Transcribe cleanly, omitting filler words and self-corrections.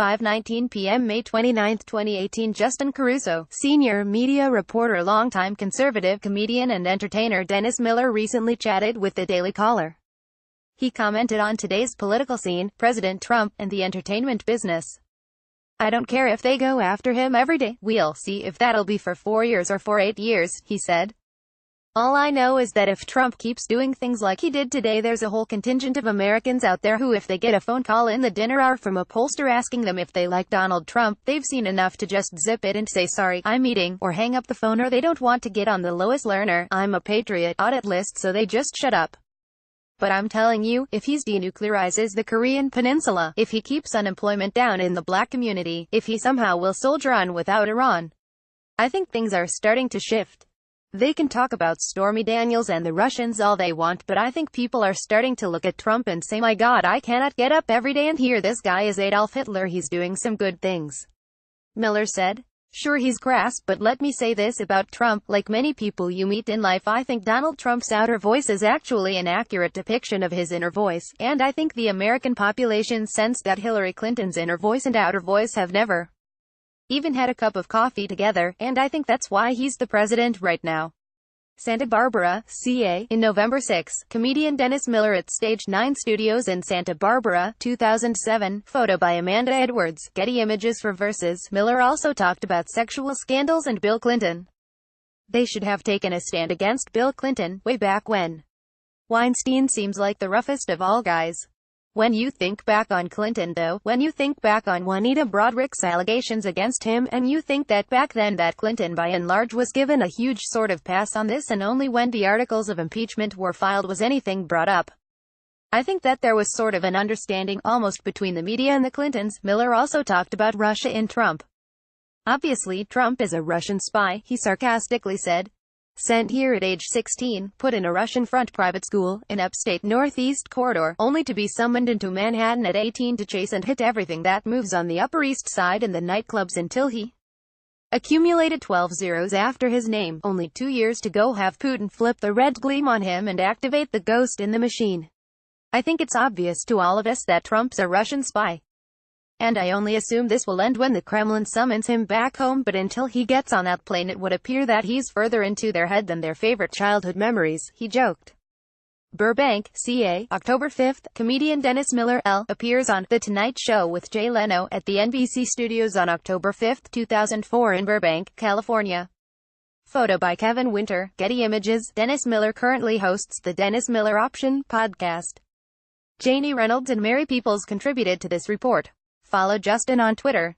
5:19 p.m. May 29, 2018. Justin Caruso, senior media reporter, longtime conservative comedian and entertainer Dennis Miller recently chatted with the Daily Caller. He commented on today's political scene, President Trump, and the entertainment business. "I don't care if they go after him every day. We'll see if that'll be for 4 years or for 8 years, he said. "All I know is that if Trump keeps doing things like he did today, there's a whole contingent of Americans out there who, if they get a phone call in the dinner hour from a pollster asking them if they like Donald Trump, they've seen enough to just zip it and say sorry, I'm eating, or hang up the phone, or they don't want to get on the Lois Lerner, I'm a patriot, audit list, so they just shut up. But I'm telling you, if he denuclearizes the Korean Peninsula, if he keeps unemployment down in the black community, if he somehow will soldier on without Iran, I think things are starting to shift. They can talk about Stormy Daniels and the Russians all they want, but I think people are starting to look at Trump and say, my God, I cannot get up every day and hear this guy is Adolf Hitler. He's doing some good things," Miller said. "Sure, he's crass, but let me say this about Trump. Like many people you meet in life, I think Donald Trump's outer voice is actually an accurate depiction of his inner voice, and I think the American population sensed that Hillary Clinton's inner voice and outer voice have never even had a cup of coffee together, and I think that's why he's the president right now." Santa Barbara, CA, in November 6, comedian Dennis Miller at Stage 9 Studios in Santa Barbara, 2007. Photo by Amanda Edwards. Getty Images for Versus. Miller also talked about sexual scandals and Bill Clinton. "They should have taken a stand against Bill Clinton, way back when. Weinstein seems like the roughest of all guys. When you think back on Clinton though, when you think back on Juanita Broaddrick's allegations against him, and you think that back then that Clinton by and large was given a huge sort of pass on this, and only when the articles of impeachment were filed was anything brought up. I think that there was sort of an understanding, almost between the media and the Clintons." Miller also talked about Russia in Trump. "Obviously, Trump is a Russian spy," he sarcastically said. "Sent here at age 16, put in a Russian front private school, in upstate Northeast Corridor, only to be summoned into Manhattan at 18 to chase and hit everything that moves on the Upper East Side and the nightclubs until he accumulated 12 zeros after his name. Only 2 years to go, have Putin flip the red gleam on him and activate the ghost in the machine. I think it's obvious to all of us that Trump's a Russian spy. And I only assume this will end when the Kremlin summons him back home, but until he gets on that plane it would appear that he's further into their head than their favorite childhood memories," he joked. Burbank, CA, October 5. Comedian Dennis Miller, L., appears on The Tonight Show with Jay Leno at the NBC studios on October 5, 2004 in Burbank, California. Photo by Kevin Winter. Getty Images. Dennis Miller currently hosts the Dennis Miller Option podcast. Janie Reynolds and Mary Peoples contributed to this report. Follow Justin on Twitter.